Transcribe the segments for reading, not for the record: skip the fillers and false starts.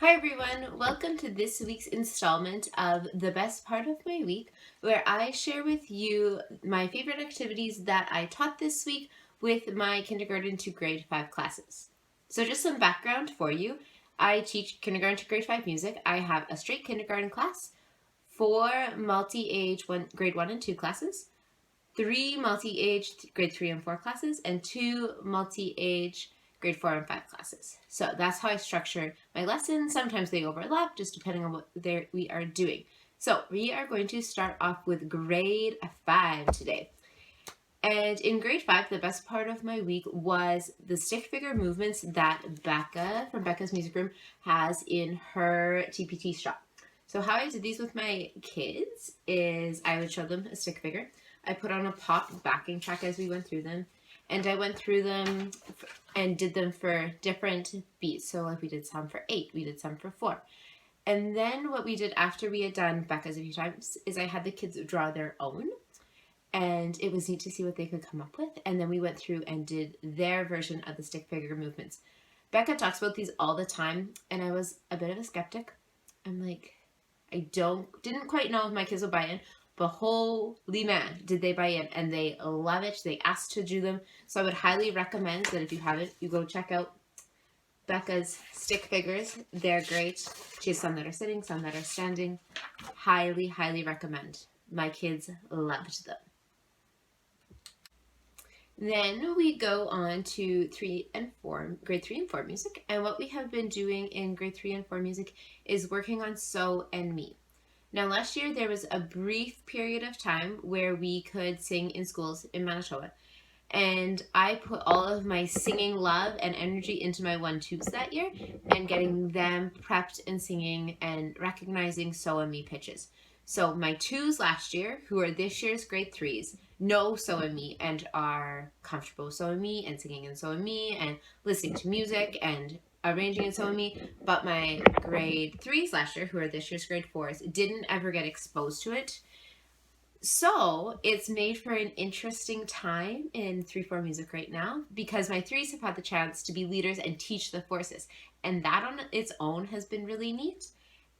Hi everyone, welcome to this week's installment of The Best Part of My Week, where I share with you my favorite activities that I taught this week with my kindergarten to grade 5 classes. So just some background for you. I teach kindergarten to grade 5 music. I have a straight kindergarten class, 4 multi-age grade 1 and 2 classes, 3 multi-age grade 3 and 4 classes, and 2 multi-age grade 4 and 5 classes. So that's how I structure my lessons. Sometimes they overlap, just depending on what we are doing. So we are going to start off with grade 5 today. And in grade 5, the best part of my week was the stick figure movements that Becca from Becca's Music Room has in her TPT shop. So how I did these with my kids is I would show them a stick figure. I put on a pop backing track as we went through them. And I went through them and did them for different beats. So like we did some for 8, we did some for 4. And then what we did after we had done Becca's a few times is I had the kids draw their own. And it was neat to see what they could come up with. And then we went through and did their version of the stick figure movements. Becca talks about these all the time, and I was a bit of a skeptic. I'm like, I didn't quite know if my kids would buy in, but holy man, did they buy in, and they love it. They asked to do them. So I would highly recommend that if you haven't, you go check out Becca's stick figures. They're great. She has some that are sitting, some that are standing. Highly, highly recommend. My kids loved them. Then we go on to grade 3 and 4 music. And what we have been doing in grade 3 and 4 music is working on So and Me. Now last year there was a brief period of time where we could sing in schools in Manitoba. And I put all of my singing love and energy into my 1-2s that year and getting them prepped and singing and recognizing So and Me pitches. So my 2s last year, who are this year's grade 3s, know So and Me and are comfortable with So and Me and singing in So and Me and listening to music and arranging in So and Me. But my grade 3s last year, who are this year's grade 4s, didn't ever get exposed to it. So it's made for an interesting time in 3-4 music right now because my 3s have had the chance to be leaders and teach the 4s. And that on its own has been really neat.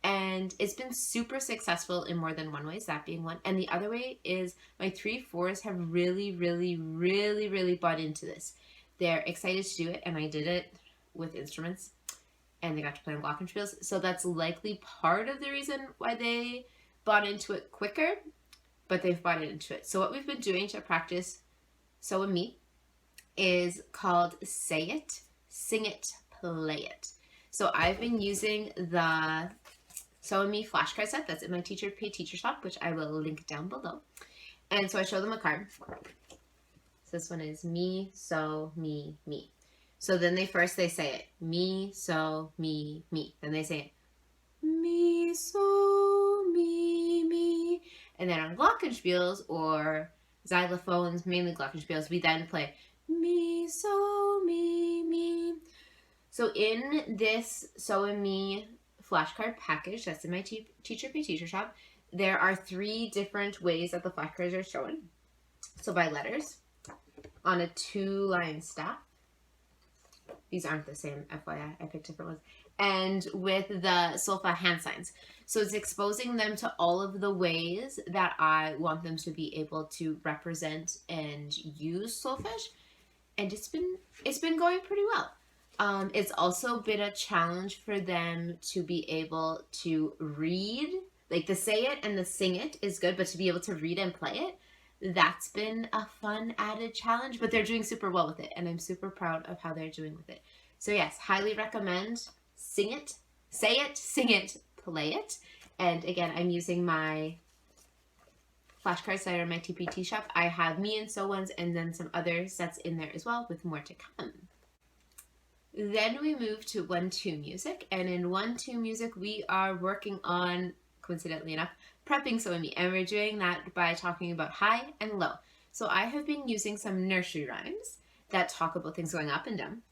And it's been super successful in more than one way, that being one. And the other way is my 3-4s have really, really, really, really bought into this. They're excited to do it, and I did it with instruments, and they got to play on glockenspiels. So that's likely part of the reason why they bought into it quicker, but they've bought into it. So what we've been doing to practice So and Me is called Say It, Sing It, Play It. So I've been using the So and Me flashcard set that's in my Teacher Pay Teacher shop, which I will link down below. And so I show them a card. So this one is me, so, me, me. So then they say it. Me, so, me, me. Then they say it. Me, so, me, me. And then on glockenspiels or xylophones, mainly glockenspiels, we then play me, so, me, me. So in this So and Me flashcard package that's in my Teacher Pay Teacher shop, there are 3 different ways that the flashcards are shown. So by letters, on a 2-line staff. These aren't the same, FYI, I picked different ones. And with the solfa hand signs. So it's exposing them to all of the ways that I want them to be able to represent and use solfege. And it's been going pretty well. It's also been a challenge for them to be able to read. Like the say it and the sing it is good, but to be able to read and play it, that's been a fun added challenge, but they're doing super well with it, and I'm super proud of how they're doing with it. So yes, highly recommend sing it, say it, sing it, play it. And again, I'm using my flashcards that are in my TPT shop. I have Me and So ones and then some other sets in there as well with more to come. Then we move to 1-2 music, and in 1-2 music we are working on, coincidentally enough, prepping So and Me, and we're doing that by talking about high and low. So I have been using some nursery rhymes that talk about things going up and down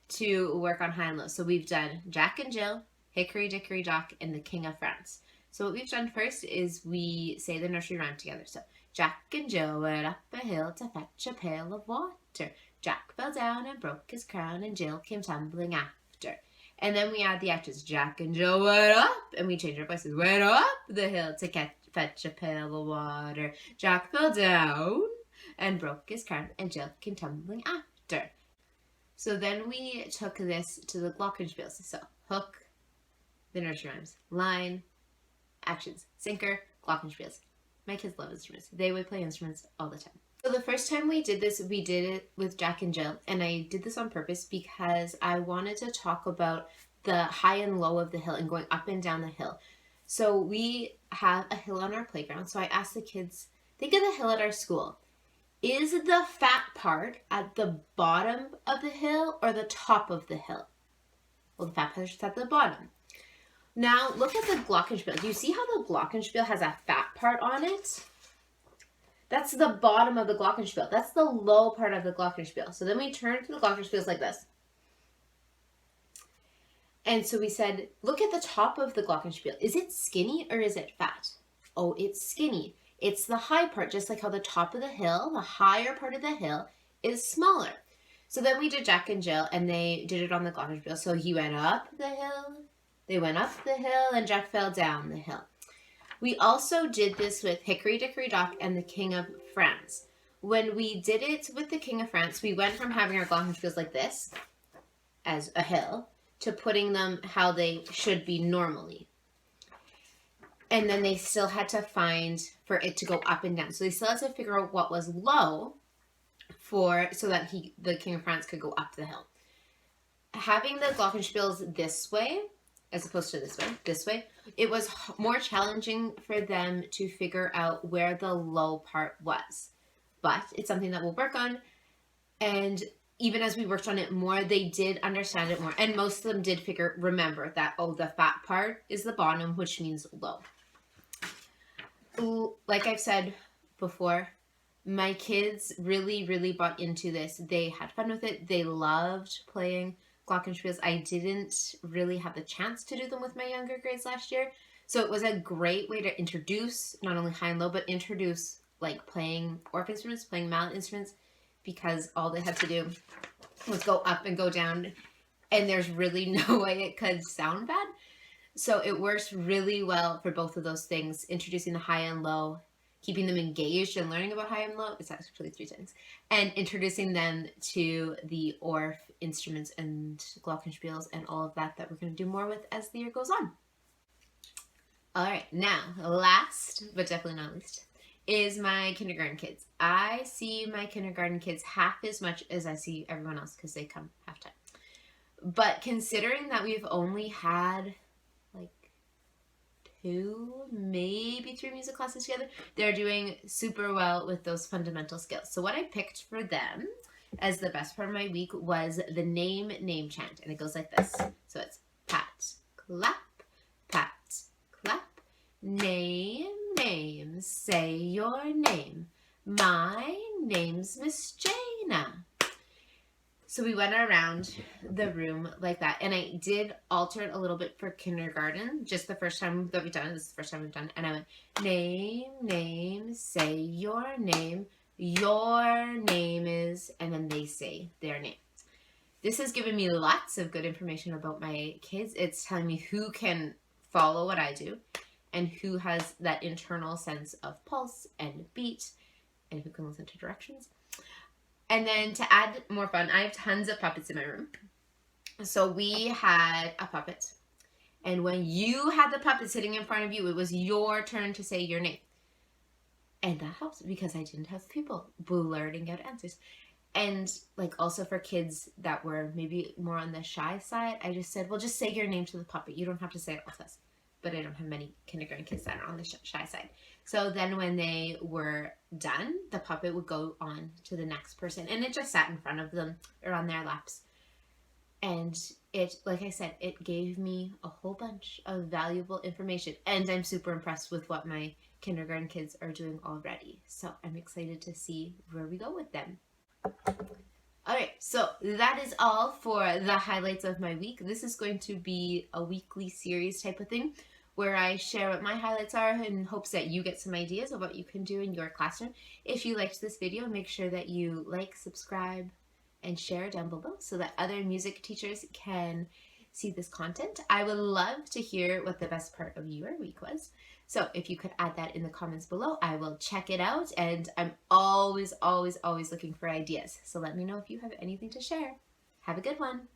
to work on high and low. So we've done Jack and Jill, Hickory Dickory Dock, and the King of France. So what we've done first is we say the nursery rhyme together. So Jack and Jill went up a hill to fetch a pail of water. Jack fell down and broke his crown, and Jill came tumbling after. And then we add the actions. Jack and Jill went up, and we change our voices. Went up the hill to fetch a pail of water. Jack fell down and broke his crown, and Jill came tumbling after. So then we took this to the glockenspiels. So hook, the nursery rhymes, line, actions, sinker, glockenspiels. My kids love instruments. They would play instruments all the time. So the first time we did this, we did it with Jack and Jill, and I did this on purpose because I wanted to talk about the high and low of the hill and going up and down the hill. So we have a hill on our playground, so I asked the kids, think of the hill at our school. Is the fat part at the bottom of the hill or the top of the hill? Well, the fat part is at the bottom. Now, look at the glockenspiel. Do you see how the glockenspiel has a fat part on it? That's the bottom of the glockenspiel. That's the low part of the glockenspiel. So then we turn to the glockenspiels like this. And so we said, look at the top of the glockenspiel. Is it skinny or is it fat? Oh, it's skinny. It's the high part, just like how the top of the hill, the higher part of the hill, is smaller. So then we did Jack and Jill, and they did it on the glockenspiel. So he went up the hill, they went up the hill, and Jack fell down the hill. We also did this with Hickory Dickory Dock and the King of France. When we did it with the King of France, we went from having our glockenspiels like this, as a hill, to putting them how they should be normally. And then they still had to find for it to go up and down. So they still had to figure out what was low so that the King of France could go up the hill. Having the glockenspiels this way, as opposed to this way, it was more challenging for them to figure out where the low part was. But it's something that we'll work on. And even as we worked on it more, they did understand it more. And most of them did remember that, oh, the fat part is the bottom, which means low. Like I've said before, my kids really, really bought into this. They had fun with it. They loved playing glockenspiels. I didn't really have the chance to do them with my younger grades last year. So it was a great way to introduce not only high and low, but introduce like playing Orff instruments, playing mallet instruments, because all they had to do was go up and go down, and there's really no way it could sound bad. So it works really well for both of those things, introducing the high and low, keeping them engaged and learning about high and low. It's actually 3 things. And introducing them to the Orff instruments and glockenspiels and all of that we're going to do more with as the year goes on. All right, now, last, but definitely not least, is my kindergarten kids. I see my kindergarten kids half as much as I see everyone else because they come half time. But considering that we've only had like 2, maybe 3 music classes together, they're doing super well with those fundamental skills. So what I picked for them as the best part of my week was the name chant, and it goes like this. So it's pat, clap, name, say your name. My name's Miss Jayna. So we went around the room like that, and I did alter it a little bit for kindergarten, just the first time that we've done it. This is the first time we've done it. And I went, name, say your name is, and then they say their name. This has given me lots of good information about my kids. It's telling me who can follow what I do and who has that internal sense of pulse and beat and who can listen to directions. And then to add more fun, I have tons of puppets in my room. So we had a puppet. And when you had the puppet sitting in front of you, it was your turn to say your name. And that helps because I didn't have people blurting out answers. And like also for kids that were maybe more on the shy side, I just said, well, just say your name to the puppet. You don't have to say it all to us. But I don't have many kindergarten kids that are on the shy side. So then when they were done, the puppet would go on to the next person. And it just sat in front of them or on their laps. And it, like I said, it gave me a whole bunch of valuable information. And I'm super impressed with what my kindergarten kids are doing already. So I'm excited to see where we go with them. Alright, so that is all for the highlights of my week. This is going to be a weekly series type of thing where I share what my highlights are in hopes that you get some ideas of what you can do in your classroom. If you liked this video, make sure that you like, subscribe, and share down below so that other music teachers can see this content. I would love to hear what the best part of your week was. So if you could add that in the comments below, I will check it out, and I'm always looking for ideas. So let me know if you have anything to share. Have a good one.